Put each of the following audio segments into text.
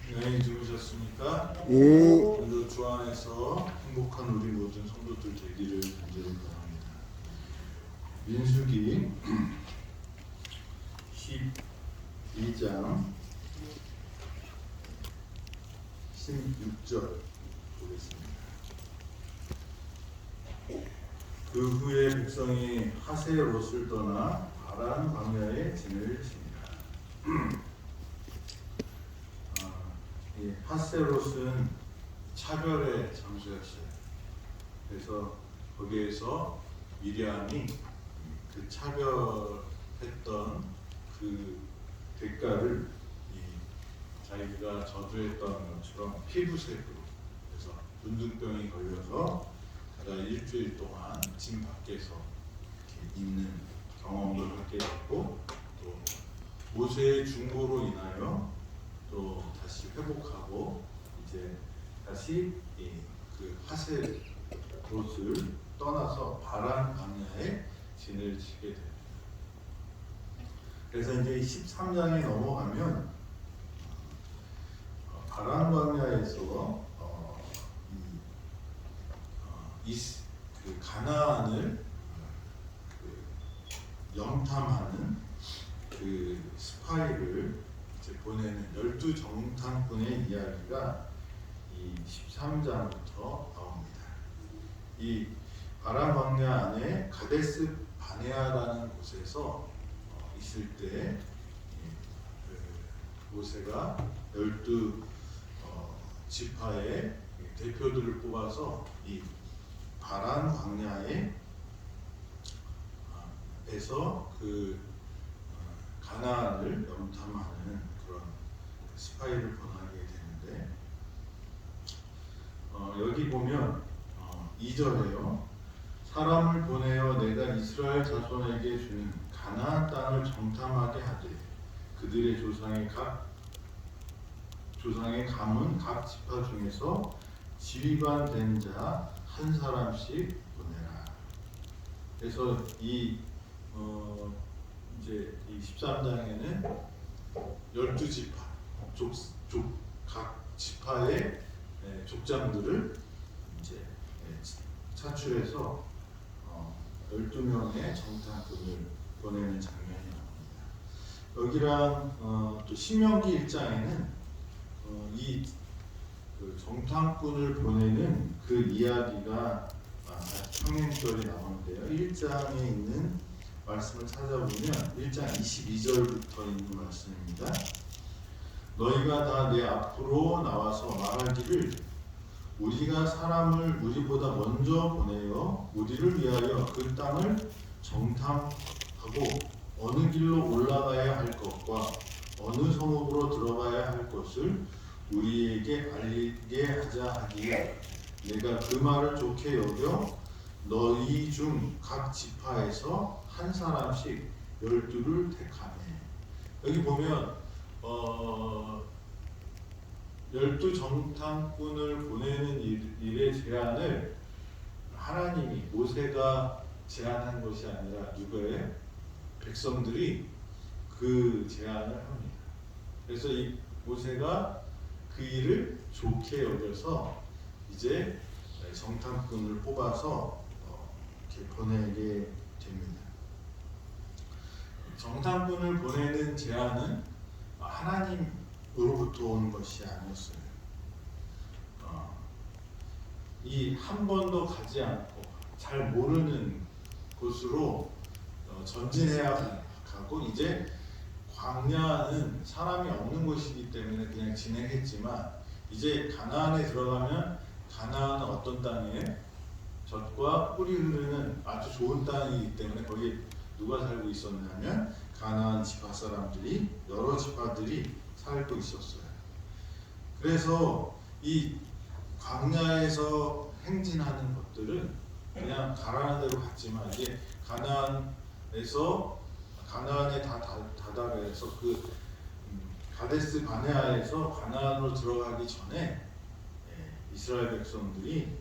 네, 주무셨습니까? 예. 오늘도 주 안에서 행복한 우리 모든 성도들 되기를 간절히 바랍니다. 민수기 12장 16절 보겠습니다. 그 후에 백성이 하세롯을 떠나 바란 광야에 진을 칩니다. 하세롯은 차별의 장소였어요. 그래서 거기에서 미리암이 그 차별했던 그 대가를 자기가 저주했던 것처럼 피부색으로, 그래서 문둥병이 걸려서 그가 일주일 동안 집 밖에서 이렇게 있는 경험을 하게 됐고, 또 모세의 중보로 인하여 또 다시 회복하고 이제 다시 그 하세롯을 떠나서 바란 광야에 진을 치게 됩니다. 그래서 이제 13장에 넘어가면 바란 광야에서 그 가나안을 영탐하는 그 스파이를 이제 보내는 12정탐꾼의 이야기가 이 13장부터 나옵니다. 이 바란 광야 안에 가데스 바네아라는 곳에서 있을 때 모세가 12 지파의 대표들을 뽑아서 이 바란 광야에 에서 그 가나안을 염탐하는 그런 스파이를 보내게 되는데, 여기 보면 2절에요. 사람을 보내어 내가 이스라엘 자손에게 주는 가나안 땅을 정탐하게 하되 그들의 조상의 가문 각 지파 중에서 지휘관 된 자 한 사람씩 보내라. 그래서 이제 이 13장에는 12지파 각 지파의 족장들을 이제 차출해서 12명의 정탐꾼을 보내는 장면이 나옵니다. 여기랑 또 신명기 1장에는 그 정탐꾼을 보내는 그 이야기가 평행절이 나오는데요. 1장에 있는 말씀을 찾아보면 1장 22절부터 있는 말씀입니다. 너희가 다 내 앞으로 나와서 말하기를 우리가 사람을 우리보다 먼저 보내어 우리를 위하여 그 땅을 정탐하고 어느 길로 올라가야 할 것과 어느 성읍으로 들어가야 할 것을 우리에게 알리게 하자 하기에 내가 그 말을 좋게 여겨 너희 중 각 지파에서 한 사람씩 12를 택하네. 여기 보면 12 정탐꾼을 보내는 일의 제안을 하나님이, 모세가 제안한 것이 아니라 누구예요? 백성들이 그 제안을 합니다. 그래서 이 모세가 그 일을 좋게 여겨서 이제 정탐꾼을 뽑아서 이렇게 보내게 됩니다. 정탐꾼을 보내는 제안은 하나님으로부터 온 것이 아니었어요. 이 한 번도 가지 않고 잘 모르는 곳으로 전진해야 하고, 이제 광야는 사람이 없는 곳이기 때문에 그냥 진행했지만 이제 가나안에 들어가면 가나안은 어떤 땅이에요? 젖과 꿀이 흐르는 아주 좋은 땅이기 때문에 거기 누가 살고 있었냐면 가나안 지파 사람들이, 여러 지파들이 살고 있었어요. 그래서 이 광야에서 행진하는 것들은 그냥 가라는 대로 갔지만 이제 가나안에 다 다다라서 그 가데스 바네아에서 가나안으로 들어가기 전에 이스라엘 백성들이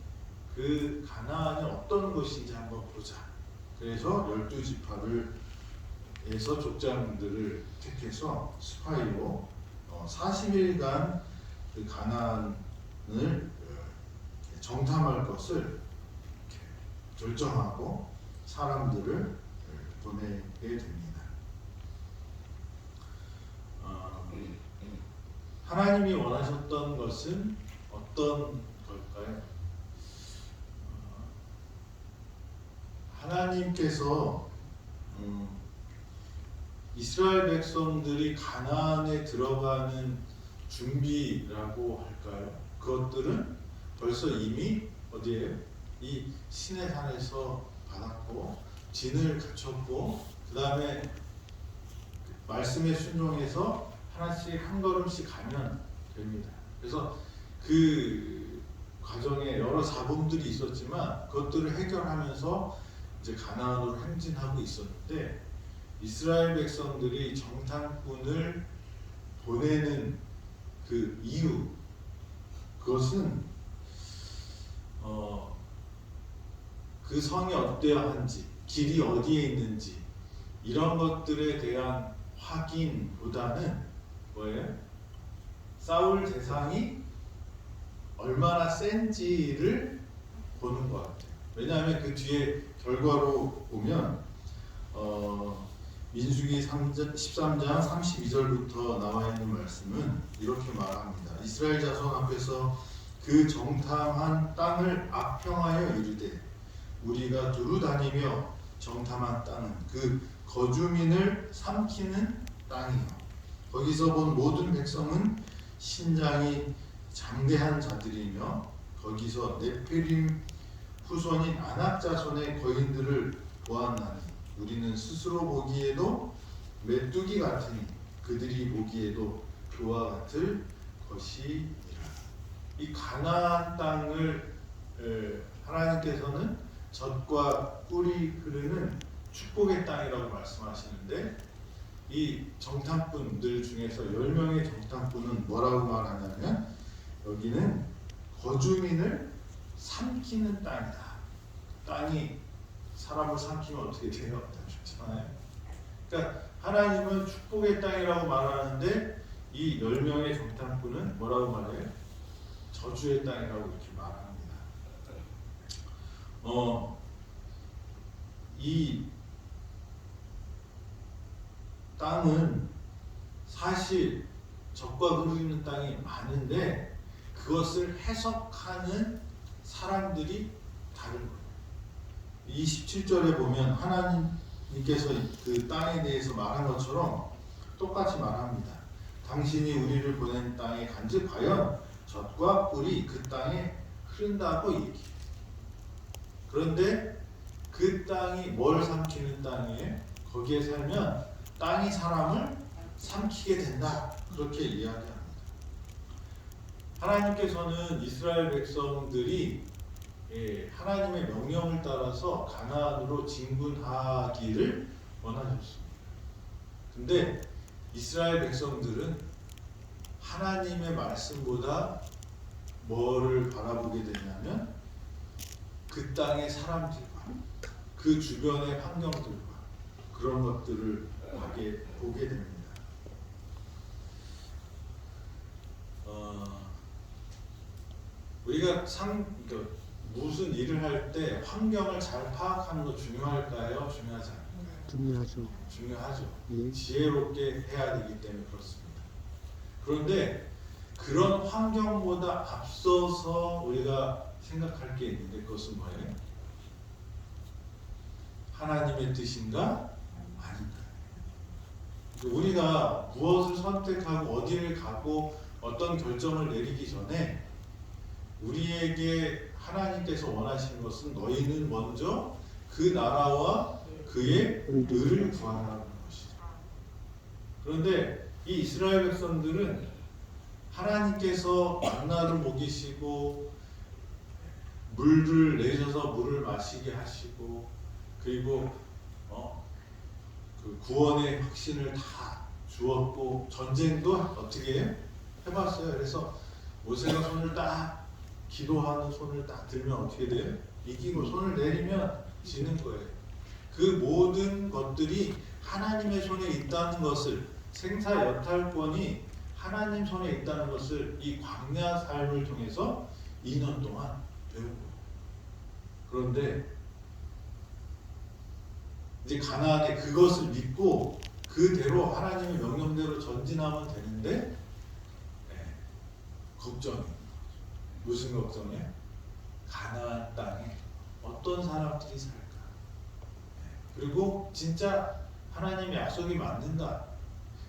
그 가나안이 어떤 곳인지 한번 보자. 그래서 12지파에서 족장들을 택해서 스파이로 40일간 그 가나안을 정탐할 것을 결정하고 사람들을 보내게 됩니다. 하나님이 원하셨던 것은 어떤 걸까요? 하나님께서 이스라엘 백성들이 가나안에 들어가는 준비라고 할까요? 그것들은 벌써 이미 어디에요? 이 시내산에서 받았고 진을 갖췄고 그 다음에 말씀에 순종해서 하나씩 한 걸음씩 가면 됩니다. 그래서 그 과정에 여러 잡음들이 있었지만 그것들을 해결하면서 이제 가나안으로 행진하고 있었는데 이스라엘 백성들이 정탐꾼을 보내는 그 이유, 그것은 그 성이 어때야 한지, 길이 어디에 있는지 이런 것들에 대한 확인보다는 뭐예요? 싸울 대상이 얼마나 센지를 보는 것 같아요. 왜냐하면 그 뒤에 결과로 보면 민수기 13장 32절부터 나와 있는 말씀은 이렇게 말합니다. 이스라엘 자손 앞에서 그 정탐한 땅을 악평하여 이르되 우리가 두루 다니며 정탐한 땅은 그 거주민을 삼키는 땅이요 거기서 본 모든 백성은 신장이 장대한 자들이며 거기서 네피림 후손인 아낙 자손의 거인들을 보았나니 우리는 스스로 보기에도 메뚜기 같으니 그들이 보기에도 그와 같을 것이니라. 이 가나안 땅을 하나님께서는 젖과 꿀이 흐르는 축복의 땅이라고 말씀하시는데 이 정탐꾼들 중에서 10명의 정탐꾼은 뭐라고 말하냐면 여기는 거주민을 삼키는 땅이다. 땅이 사람을 삼키면 어떻게 돼요? 죽잖아요. 그러니까 하나님은 축복의 땅이라고 말하는데 이 10명의 정탐꾼은 뭐라고 말해요? 저주의 땅이라고 이렇게 말합니다. 이 땅은 사실 젖과 흐르는 땅이 많은데 그것을 해석하는 사람들이 다른 거예요. 27절에 보면 하나님께서 그 땅에 대해서 말한 것처럼 똑같이 말합니다. 당신이 우리를 보낸 땅에 간즉 과연 젖과 꿀이 그 땅에 흐른다고 얘기해요. 그런데 그 땅이 뭘 삼키는 땅이에요? 거기에 살면 땅이 사람을 삼키게 된다. 그렇게 이야기합니다. 하나님께서는 이스라엘 백성들이 하나님의 명령을 따라서 가나안으로 진군하기를 원하셨습니다. 근데 이스라엘 백성들은 하나님의 말씀보다 뭐를 바라보게 되냐면 그 땅의 사람들과 그 주변의 환경들과 그런 것들을 보게 됩니다. 우리가 무슨 일을 할 때 환경을 잘 파악하는 거 중요할까요? 중요하지 않을까요? 중요하죠. 중요하죠. 예. 지혜롭게 해야 되기 때문에 그렇습니다. 그런데 그런 환경보다 앞서서 우리가 생각할 게 있는데 그것은 뭐예요? 하나님의 뜻인가? 아닌가? 우리가 무엇을 선택하고 어디를 가고 어떤 결정을 내리기 전에 우리에게 하나님께서 원하시는 것은 너희는 먼저 그 나라와 그의 의를 구하라는 것이죠. 그런데 이 이스라엘 백성들은 하나님께서 만나를 먹이시고 물을 내셔서 물을 마시게 하시고 그리고 그 구원의 확신을 다 주었고 전쟁도 어떻게 해봤어요. 그래서 모세가 손을 딱 기도하는 손을 딱 들면 어떻게 돼요? 이기고 손을 내리면 지는 거예요. 그 모든 것들이 하나님의 손에 있다는 것을 생사 여탈권이 하나님 손에 있다는 것을 이 광야 삶을 통해서 2년 동안 배우고, 그런데 이제 가나안에 그것을 믿고 그대로 하나님의 명령대로 전진하면 되는데 걱정이, 무슨 걱정이에요? 가나안 땅에 어떤 사람들이 살까? 그리고 진짜 하나님의 약속이 맞는가?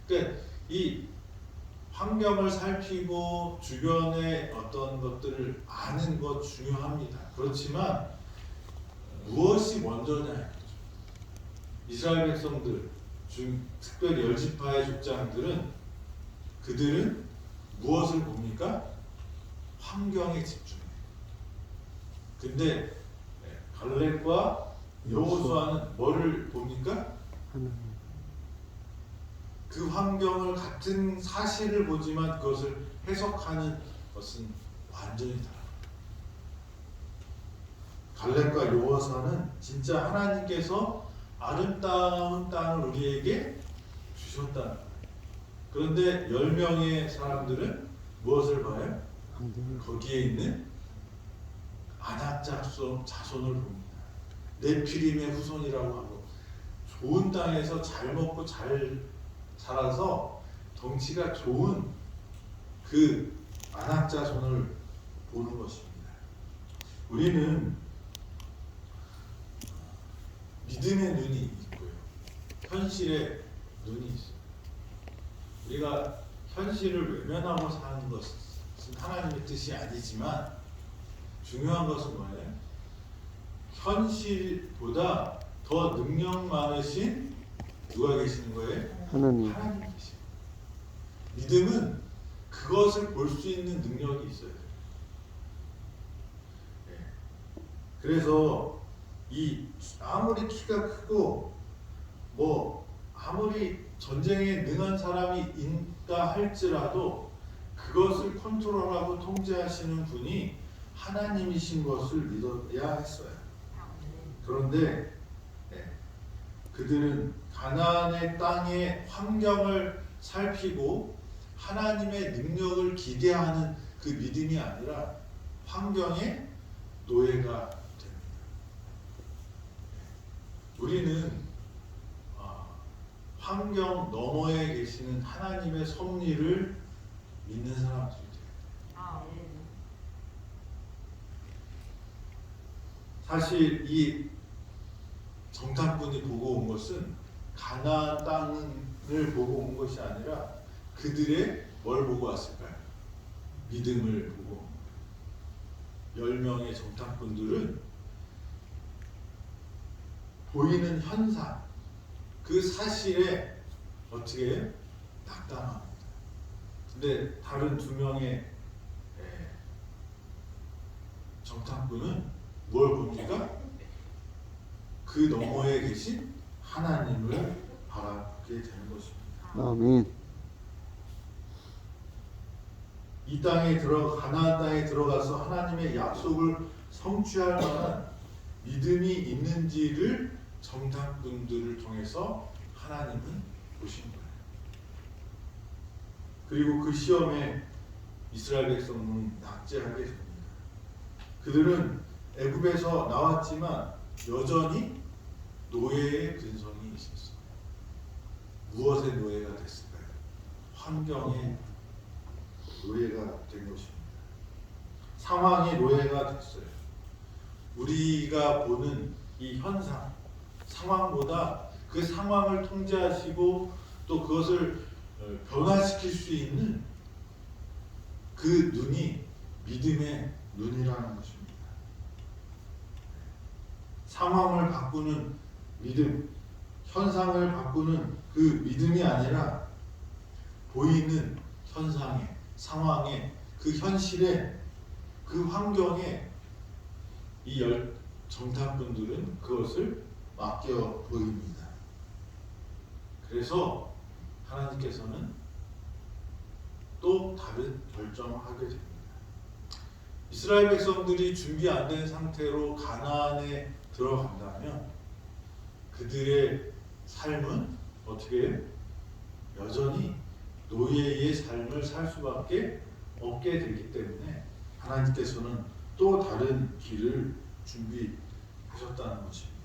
그러니까 이 환경을 살피고 주변의 어떤 것들을 아는 것 중요합니다. 그렇지만 무엇이 먼저냐? 이스라엘 백성들 중 특별히 10지파의 족장들은 그들은 무엇을 봅니까? 환경에 집중해요. 근데 갈렙과 여호수아는 뭐를 봅니까? 그 환경을 같은 사실을 보지만 그것을 해석하는 것은 완전히 달라요. 갈렙과 여호수아는 진짜 하나님께서 아름다운 땅을 우리에게 주셨다는 거예요. 그런데 10명의 사람들은 무엇을 봐요? 거기에 있는 아낙 자손을 봅니다. 네피림의 후손이라고 하고, 좋은 땅에서 잘 먹고 잘 살아서 덩치가 좋은 그 아낙 자손을 보는 것입니다. 우리는 믿음의 눈이 있고요, 현실의 눈이 있어요. 우리가 현실을 외면하고 사는 것은 하나님의 뜻이 아니지만, 중요한 것은 뭐예요? 현실보다 더 능력 많으신 누가 계시는 거예요? 하나님. 하나님 계시는 거예요. 믿음은 그것을 볼 수 있는 능력이 있어요. 그래서 이 아무리 키가 크고 뭐 아무리 전쟁에 능한 사람이 있다 할지라도 그것을 컨트롤하고 통제하시는 분이 하나님이신 것을 믿어야 했어요. 그런데 그들은 가나안의 땅의 환경을 살피고 하나님의 능력을 기대하는 그 믿음이 아니라 환경의 노예가 됩니다. 우리는 환경 너머에 계시는 하나님의 섭리를 믿는 사람들이 돼요. 사실 이 정탐꾼이 보고 온 것은 가나안 땅을 보고 온 것이 아니라 그들의 뭘 보고 왔을까요? 믿음을 보고. 10명의 정탐꾼들은 보이는 현상, 그 사실에 어떻게 낙담합니다. 근데 다른 2명의 정탐꾼은 뭘 봅니까? 그 너머에 계신 하나님을 바라보게 되는 것입니다. 아멘. 이 땅에 가나안 땅에 들어가서 하나님의 약속을 성취할 만한 믿음이 있는지를 정탐꾼들을 통해서 하나님은 보신 거예요. 그리고 그 시험에 이스라엘 백성은 낙제하게 됩니다. 그들은 애굽에서 나왔지만 여전히 노예의 근성이 있었어요. 무엇의 노예가 됐을까요? 환경의 노예가 된 것입니다. 상황의 노예가 됐어요. 우리가 보는 이 현상, 상황보다 그 상황을 통제하시고 또 그것을 변화시킬 수 있는 그 눈이 믿음의 눈이라는 것입니다. 상황을 바꾸는 믿음, 현상을 바꾸는 그 믿음이 아니라 보이는 현상에, 상황에, 그 현실에, 그 환경에 이 정탐꾼들은 그것을 맡겨 보입니다. 그래서 하나님께서는 또 다른 결정을 하게 됩니다. 이스라엘 백성들이 준비 안 된 상태로 가나안에 들어간다면 그들의 삶은 어떻게 해요? 여전히 노예의 삶을 살 수밖에 없게 되기 때문에 하나님께서는 또 다른 길을 준비하셨다는 것입니다.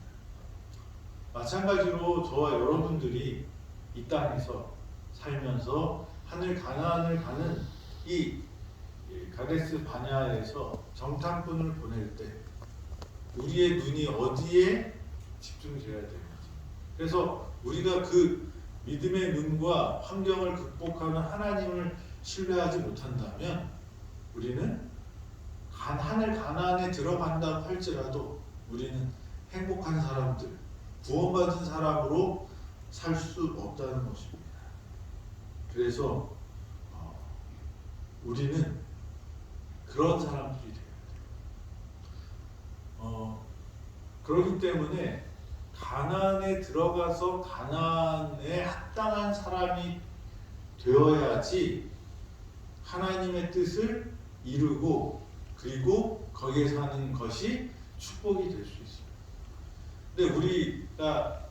마찬가지로 저와 여러분들이 이 땅에서 살면서 하늘 가나안을 가는 이 가데스 바네아에서 정탐꾼을 보낼 때 우리의 눈이 어디에 집중되어야 되는지, 그래서 우리가 그 믿음의 눈과 환경을 극복하는 하나님을 신뢰하지 못한다면 우리는 하늘 가나안에 들어간다고 할지라도 우리는 행복한 사람들, 구원받은 사람으로 살 수 없다는 것입니다. 그래서 우리는 그런 사람들이 돼야 돼요. 그렇기 때문에 가나안에 들어가서 가나안에 합당한 사람이 되어야지 하나님의 뜻을 이루고 그리고 거기에 사는 것이 축복이 될 수 있어요. 근데 우리가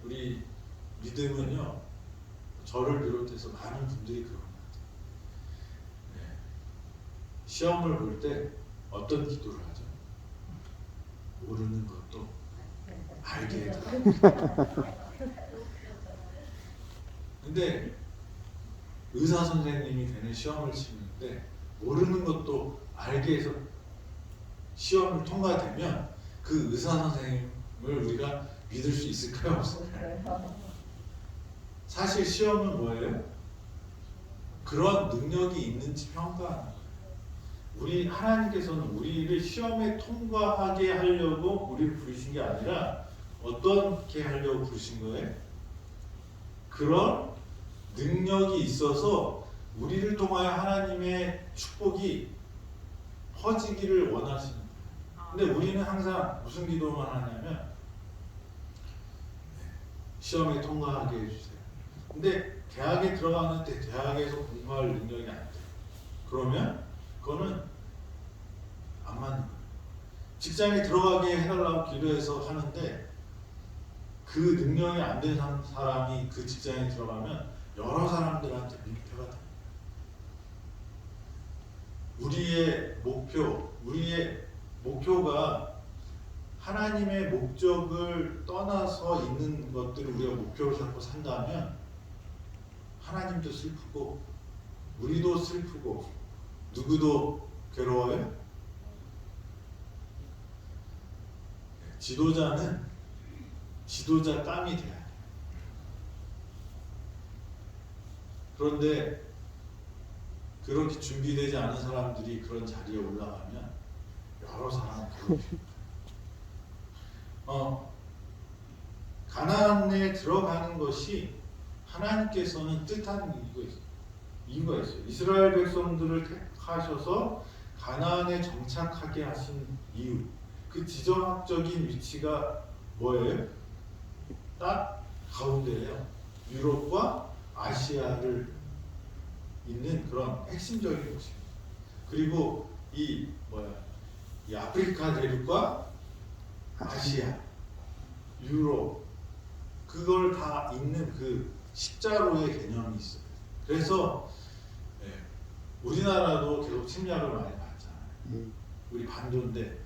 우리 믿음은요, 저를 비롯해서 많은 분들이 그런 것 같아요. 네. 시험을 볼 때 어떤 기도를 하죠? 모르는 것도 알게 해달라. 근데 의사 선생님이 되는 시험을 치는데 모르는 것도 알게 해서 시험을 통과되면 그 의사 선생님을 우리가 믿을 수 있을까요? 없을까요? 사실 시험은 뭐예요? 그런 능력이 있는지 평가하는 거예요. 우리 하나님께서는 우리를 시험에 통과하게 하려고 우리를 부르신 게 아니라 어떻게 하려고 부르신 거예요? 그런 능력이 있어서 우리를 통하여 하나님의 축복이 퍼지기를 원하시는 거예요. 근데 우리는 항상 무슨 기도만 하냐면 시험에 통과하게 해주세요. 근데 대학에 들어가는데 대학에서 공부할 능력이 안 돼요. 그러면 그거는 안 맞는 거예요. 직장에 들어가게 해달라고 기도해서 하는데 그 능력이 안 된 사람이 그 직장에 들어가면 여러 사람들한테 민폐가 됩니다. 우리의 목표가 하나님의 목적을 떠나서 있는 것들을 우리가 목표로 잡고 산다면 하나님도 슬프고 우리도 슬프고 누구도 괴로워요? 지도자는 지도자감이 돼야 돼요. 그런데 그렇게 준비되지 않은 사람들이 그런 자리에 올라가면 여러 사람을 괴롭힙니다. 가나안에 들어가는 것이 하나님께서는 뜻하는 이유가 있어요. 이스라엘 백성들을 택하셔서 가나안에 정착하게 하신 이유, 그 지정학적인 위치가 뭐예요? 딱 가운데예요. 유럽과 아시아를 있는 그런 핵심적인 곳입니다. 그리고 이 아프리카 대륙과 아시아, 유럽, 그걸 다 잇는 그 십자로의 개념이 있어요. 그래서 우리나라도 계속 침략을 많이 받잖아요. 우리 반도인데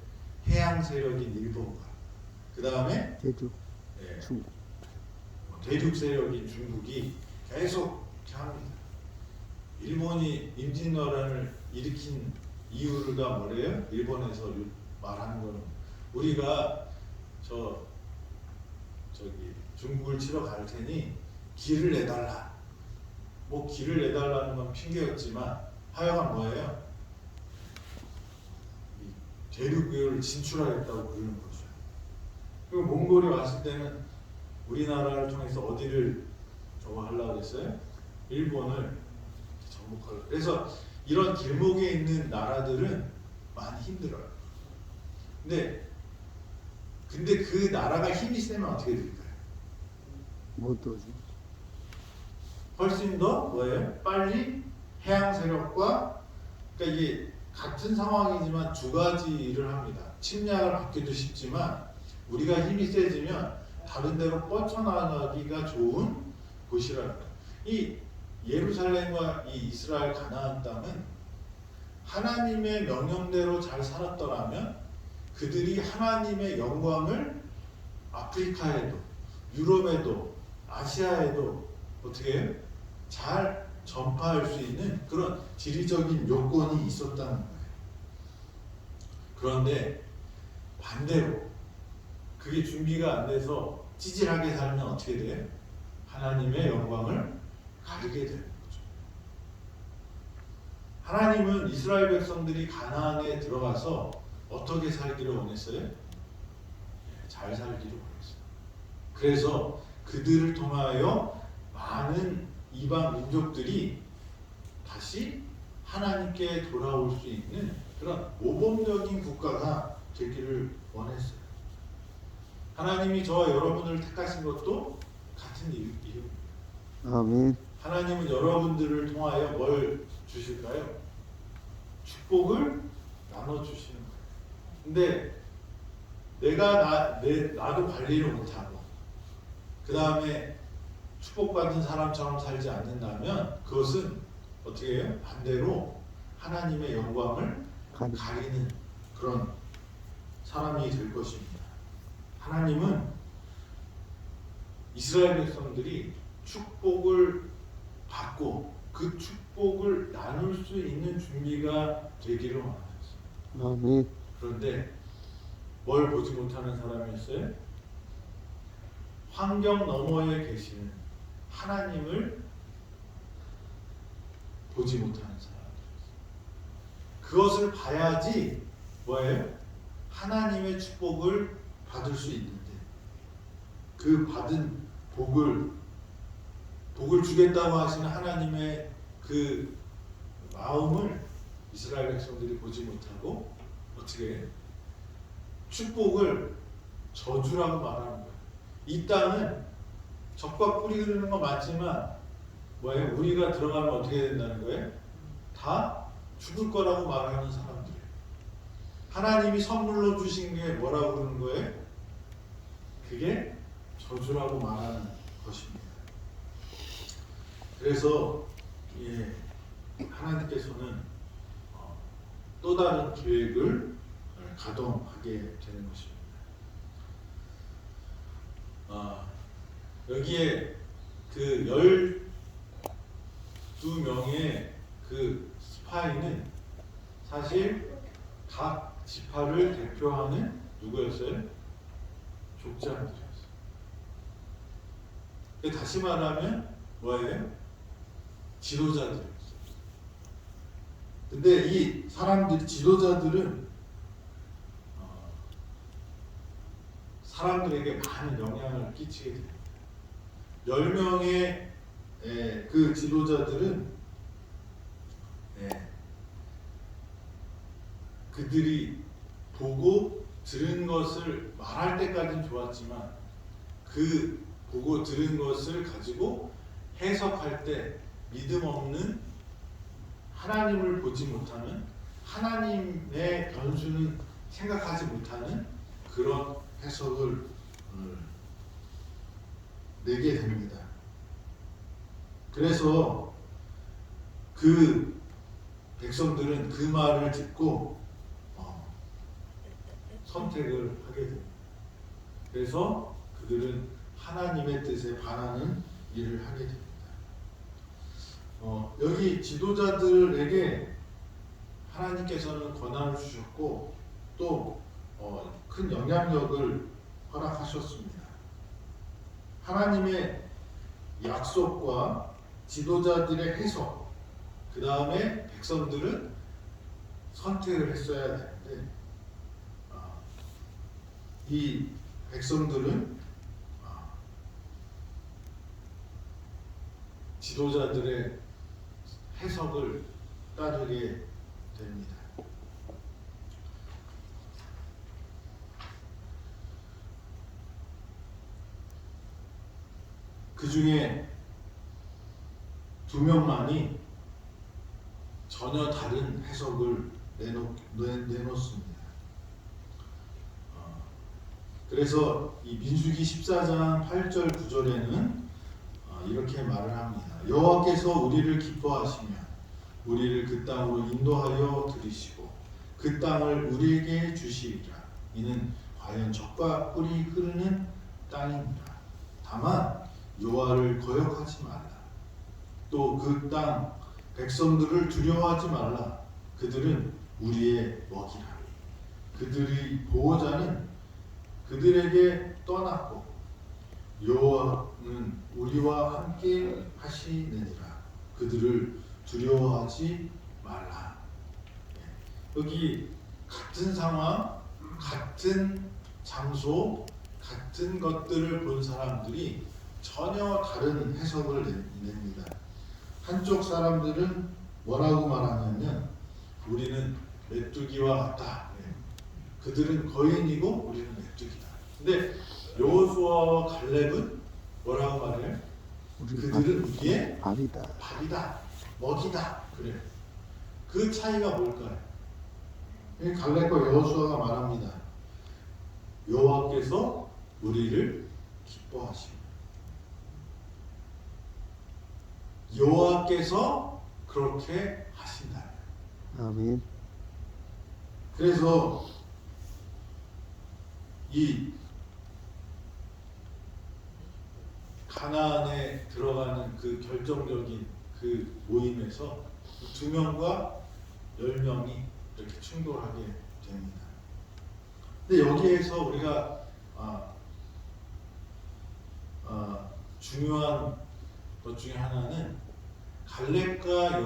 해양 세력인 일본과 그 다음에 대륙 세력인 중국이 계속 합니다. 일본이 임진왜란을 일으킨 이유가 뭐래요? 일본에서 말하는 거는 우리가 저기 중국을 치러 갈 테니 길을 내달라. 뭐 길을 내달라는 건 핑계였지만 하여간 뭐예요? 대륙을 진출하겠다고 그러는 거죠. 그리고 몽골이 왔을 때는 우리나라를 통해서 어디를 저거 하려고 했어요? 일본을 정복하려고. 그래서 이런 길목에 있는 나라들은 많이 힘들어요. 근데 그 나라가 힘이 세면 어떻게 될까요? 못 도지. 훨씬 더 뭐예요? 빨리 해양 세력과, 그러니까 이게 같은 상황이지만 두 가지 일을 합니다. 침략을 받기도 쉽지만 우리가 힘이 세지면 다른 데로 뻗쳐나가기가 좋은 곳이라는 거예요. 이 예루살렘과 이 이스라엘 가나안 땅은 하나님의 명령대로 잘 살았더라면 그들이 하나님의 영광을 아프리카에도 유럽에도 아시아에도 어떻게 잘 전파할 수 있는 그런 지리적인 요건이 있었다는 거예요. 그런데 반대로 그게 준비가 안 돼서 찌질하게 살면 어떻게 돼? 하나님의 영광을 가리게 되는 거죠. 하나님은 이스라엘 백성들이 가나안에 들어가서 어떻게 살기를 원했어요? 잘 살기를 원했어요. 그래서 그들을 통하여 많은 이방 민족들이 다시 하나님께 돌아올 수 있는 그런 모범적인 국가가 되기를 원했어요. 하나님이 저와 여러분을 택하신 것도 같은 이유입니다. 아멘. 하나님은 여러분들을 통하여 뭘 주실까요? 축복을 나눠주시는 거예요. 근데 나도 관리를 못하고 그 다음에 축복받은 사람처럼 살지 않는다면 그것은 어떻게 해요? 반대로 하나님의 영광을 가리는 그런 사람이 될 것입니다. 하나님은 이스라엘 백성들이 축복을 받고 그 축복을 나눌 수 있는 준비가 되기를 원하셨어요. 아멘. 그런데 뭘 보지 못하는 사람이었어요? 환경 너머에 계시는 하나님을 보지 못하는 사람들이었어요. 그것을 봐야지 뭐예요? 하나님의 축복을 받을 수 있는데 그 받은 복을 주겠다고 하시는 하나님의 그 마음을 이스라엘 백성들이 보지 못하고 어떻게 해요? 축복을 저주라고 말하는 거예요. 이 땅은 적과 뿌리 흐르는 건 맞지만 뭐예요? 우리가 들어가면 어떻게 된다는 거예요? 다 죽을 거라고 말하는 사람들이에요. 하나님이 선물로 주신 게 뭐라고 그러는 거예요? 그게 저주라고 말하는 것입니다. 그래서 하나님께서는 또 다른 계획을 가동하게 되는 것입니다. 여기에 그 12명의 그 스파이는 사실 각 지파를 대표하는 누구였어요? 족장들이었어요. 다시 말하면 뭐예요? 지도자들이었어요. 근데 이 사람들, 지도자들은 사람들에게 많은 영향을 끼치게 됩니다. 10명의 그 지도자들은 그들이 보고 들은 것을 말할 때까지는 좋았지만 그 보고 들은 것을 가지고 해석할 때 믿음 없는 하나님을 보지 못하는 하나님의 변수는 생각하지 못하는 그런 해석을 내게 됩니다. 그래서 그 백성들은 그 말을 듣고 선택을 하게 됩니다. 그래서 그들은 하나님의 뜻에 반하는 일을 하게 됩니다. 여기 지도자들에게 하나님께서는 권한을 주셨고 또 큰 영향력을 허락하셨습니다. 하나님의 약속과 지도자들의 해석, 그 다음에 백성들은 선택을 했어야 되는데 이 백성들은 지도자들의 해석을 따르게 됩니다. 그 중에 2명만이 전혀 다른 해석을 내놓습니다. 그래서 이 민수기 14장 8절 9절에는 이렇게 말을 합니다. 여호와께서 우리를 기뻐하시며 우리를 그 땅으로 인도하여 들이시고 그 땅을 우리에게 주시리라. 이는 과연 젖과 꿀이 흐르는 땅이니라. 다만 여호와를 거역하지 말라. 또 그 땅 백성들을 두려워하지 말라. 그들은 우리의 먹이라. 그들의 보호자는 그들에게 떠났고 여호와는 우리와 함께 하시느니라. 그들을 두려워하지 말라. 여기 같은 상황, 같은 장소, 같은 것들을 본 사람들이 전혀 다른 해석을 냅니다. 한쪽 사람들은 뭐라고 말하냐면 우리는 메뚜기와 같다. 그들은 거인이고 우리는 메뚜기다. 근데 여호수아와 갈렙은 뭐라고 말해요? 그들은 우리의 밥이다, 먹이다. 그래. 그 차이가 뭘까요? 갈렙과 여호수아가 말합니다. 여호와께서 우리를 기뻐하시고 여호와께서 그렇게 하신다. 아멘. 그래서 이 가나안에 들어가는 그 결정적인 그 모임에서 2명과 10명이 이렇게 충돌하게 됩니다. 근데 여기에서 우리가 중요한 것 중에 하나는 갈렙과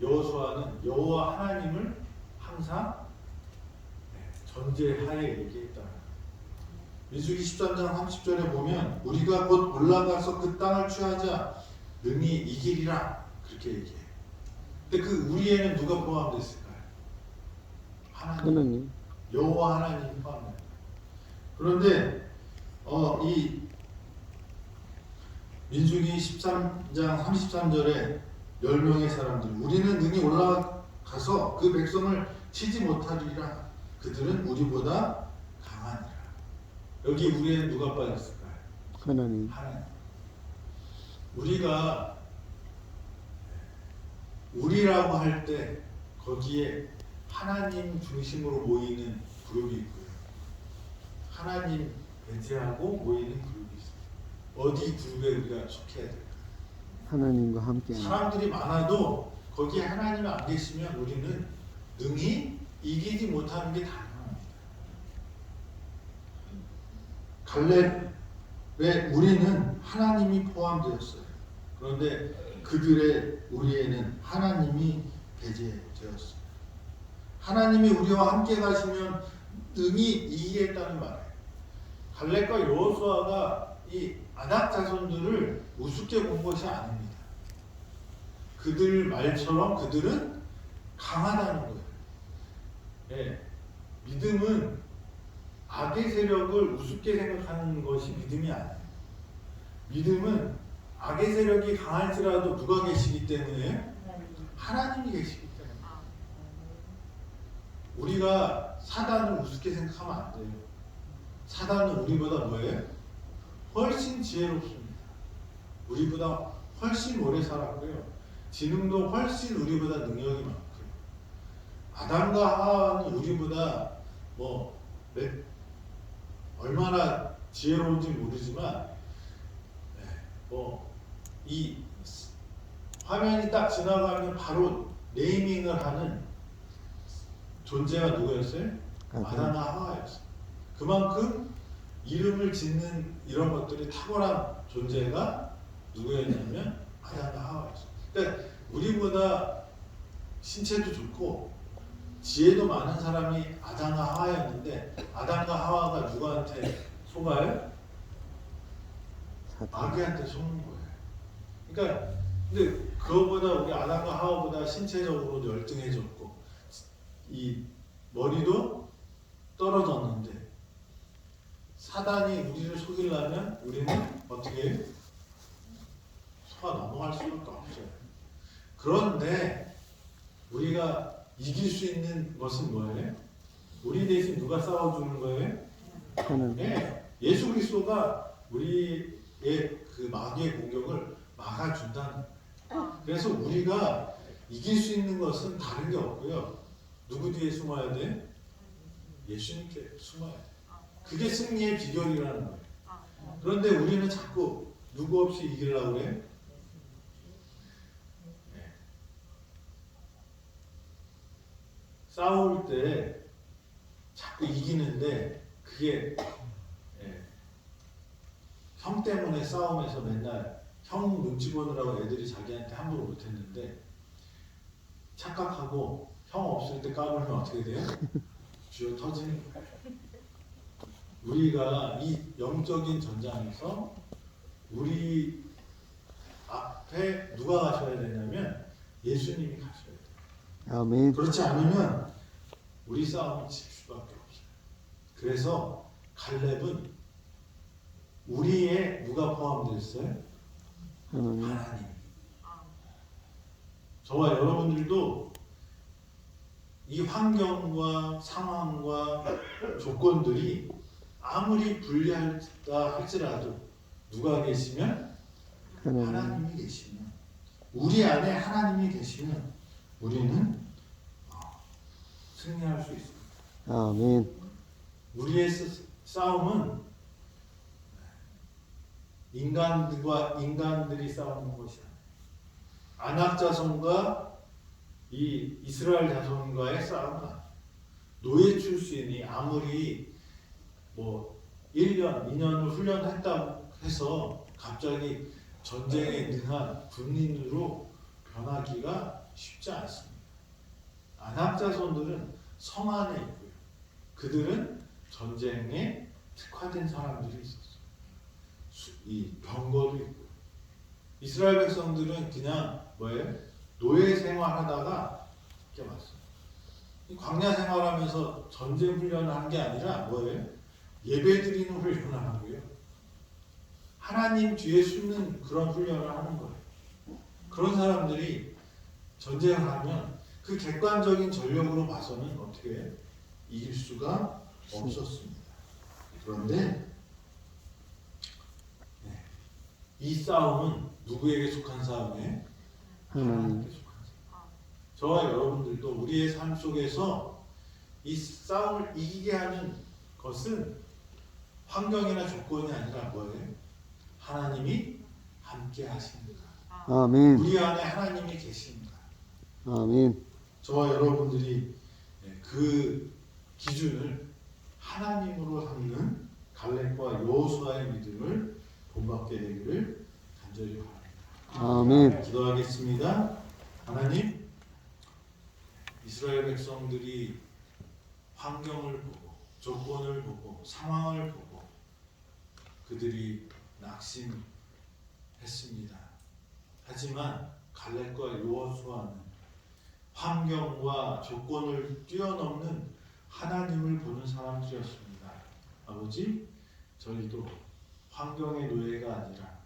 여호수아는 여호와 하나님을 항상 전제하에 얘기했다. 민수기 13장 30절에 보면 우리가 곧 올라가서 그 땅을 취하자 능히 이기리라 그렇게 얘기해요. 근데 그 우리에는 누가 포함됐을까요? 하나님. 여호와 하나님이 포함됩니다. 그런데 이 민수기 13장 33절에 10명의 사람들 우리는 능히 올라가서 그 백성을 치지 못하리라. 그들은 우리보다 강하니라. 여기 우리는 누가 빠졌을까요? 하나님. 우리가 우리라고 할 때 거기에 하나님 중심으로 모이는 그룹이 있고요. 하나님 배제하고 모이는 그룹이 있어요. 어디 그룹에 우리가 속해야 될까요? 하나님과 함께. 사람들이 많아도 거기에 하나님이 안 계시면 우리는 능히 이기지 못하는 게 당연합니다. 갈렙의 우리는 하나님이 포함되었어요. 그런데 그들의 우리에는 하나님이 배제되었어요. 하나님이 우리와 함께 가시면 능히 이기겠다는 말이에요. 갈렙과 여호수아가 이 아낙 자손들을 우습게 본 것이 아닙니다. 그들 말처럼 그들은 강하다는 거예요. 네. 믿음은 악의 세력을 우습게 생각하는 것이 믿음이 아니에요. 믿음은 악의 세력이 강할지라도 누가 계시기 때문에 하나님이 계시기 때문에 우리가 사단을 우습게 생각하면 안 돼요. 사단은 우리보다 뭐예요? 훨씬 지혜롭습니다. 우리보다 훨씬 오래 살았고요. 지능도 훨씬 우리보다 능력이 많고요. 아담과 하와는 우리보다 얼마나 지혜로운지 모르지만 이 화면이 딱 지나가면 바로 네이밍을 하는 존재가 누구였어요? 아담과 하와였어요. 그만큼 이름을 짓는 이런 것들이 탁월한 존재가 누구였냐면 아담과 하와였어요. 그러니까 우리보다 신체도 좋고 지혜도 많은 사람이 아담과 하와였는데 아담과 하와가 누구한테 속아요? 마귀한테 속는 거예요. 그러니까 근데 그거보다 우리 아담과 하와보다 신체적으로 열등해졌고 이 머리도 떨어졌는데 사단이 우리를 속이려면 우리는 어떻게 해요? 속아 넘어갈 수밖에 없어요. 그런데 우리가 이길 수 있는 것은 뭐예요? 우리 대신 누가 싸워주는 거예요? 네, 예수 그리스도가 우리의 그 마귀의 공격을 막아준다는 거예요. 그래서 우리가 이길 수 있는 것은 다른 게 없고요. 누구 뒤에 숨어야 돼? 예수님께 숨어야 돼. 그게 승리의 비결이라는 거예요. 그런데 우리는 자꾸 누구 없이 이기려고 그래? 네. 싸울 때 자꾸 이기는데 그게 형 때문에 싸움에서 맨날 형 눈치 보느라고 애들이 자기한테 함부로 못했는데 착각하고 형 없을 때 까불면 어떻게 돼요? 쥐어 터지는 거예요. 우리가 이 영적인 전장에서 우리 앞에 누가 가셔야 되냐면 예수님이 가셔야 돼요. 아멘. 그렇지 않으면 우리 싸움은 질 수밖에 없어요. 그래서 갈렙은 우리의 누가 포함되어 있어요? 하나님. 하나님. 저와 여러분들도 이 환경과 상황과 조건들이 아무리 불리하다 할지라도 누가 계시면 하나님. 하나님이 계시면 우리 안에 하나님이 계시면 우리는 승리할 수 있습니다. 아멘. 우리의 싸움은 인간들이 싸우는 것이 아니에요. 아낙 자손과 이 이스라엘 자손과의 싸움은 아니에요. 노예 출신이 아무리 뭐 1년, 2년을 훈련했다고 해서 갑자기 전쟁에 능한 군인으로 변하기가 쉽지 않습니다. 아낙 자손들은 성 안에 있고요. 그들은 전쟁에 특화된 사람들이 있었어요. 이 병거도 있고 이스라엘 백성들은 그냥 뭐예요? 노예 생활하다가 이렇게 왔어요. 이 광야 생활하면서 전쟁 훈련을 한 게 아니라 뭐예요? 예배드리는 훈련을 하고요. 하나님 뒤에 숨는 그런 훈련을 하는 거예요. 그런 사람들이 전쟁을 하면 그 객관적인 전력으로 봐서는 어떻게 해요? 이길 수가 없었습니다. 그런데 이 싸움은 누구에게 속한 싸움이에요? 하나님께 속한 싸움. 저와 여러분들도 우리의 삶 속에서 이 싸움을 이기게 하는 것은 환경이나 조건이 아니라 뭐예요? 하나님이 함께 하십니다. 아멘. 우리 안에 하나님이 계십니다. 아멘. 저와 여러분들이 그 기준을 하나님으로 삼는 갈렙과 여호수아의 믿음을 본받게 되기를 간절히 바랍니다. 아멘. 기도하겠습니다. 하나님, 이스라엘 백성들이 환경을 보고 조건을 보고 상황을 보고 그들이 낙심했습니다. 하지만 갈렙과 여호수아는 환경과 조건을 뛰어넘는 하나님을 보는 사람들이었습니다. 아버지, 저희도 환경의 노예가 아니라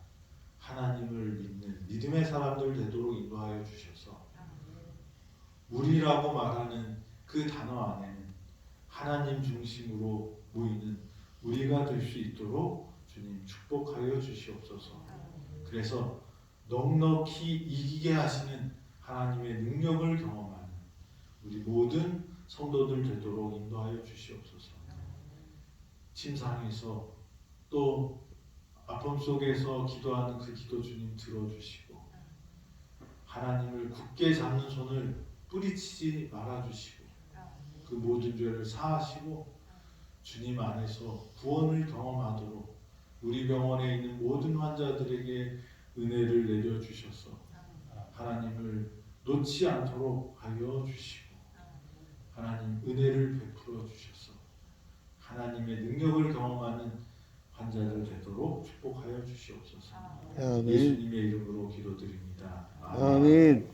하나님을 믿는 믿음의 사람들 되도록 인도하여 주셔서 우리라고 말하는 그 단어 안에는 하나님 중심으로 모이는 우리가 될 수 있도록 주님 축복하여 주시옵소서. 그래서 넉넉히 이기게 하시는 하나님의 능력을 경험하는 우리 모든 성도들 되도록 인도하여 주시옵소서. 침상에서 또 아픔 속에서 기도하는 그 기도 주님 들어주시고 하나님을 굳게 잡는 손을 뿌리치지 말아주시고 그 모든 죄를 사하시고 주님 안에서 구원을 경험하도록 우리 병원에 있는 모든 환자들에게 은혜를 내려주셔서 하나님을 놓지 않도록 하여 주시고 하나님 은혜를 베풀어 주셔서 하나님의 능력을 경험하는 환자들 되도록 축복하여 주시옵소서. 아멘. 예수님의 이름으로 기도드립니다. 아멘.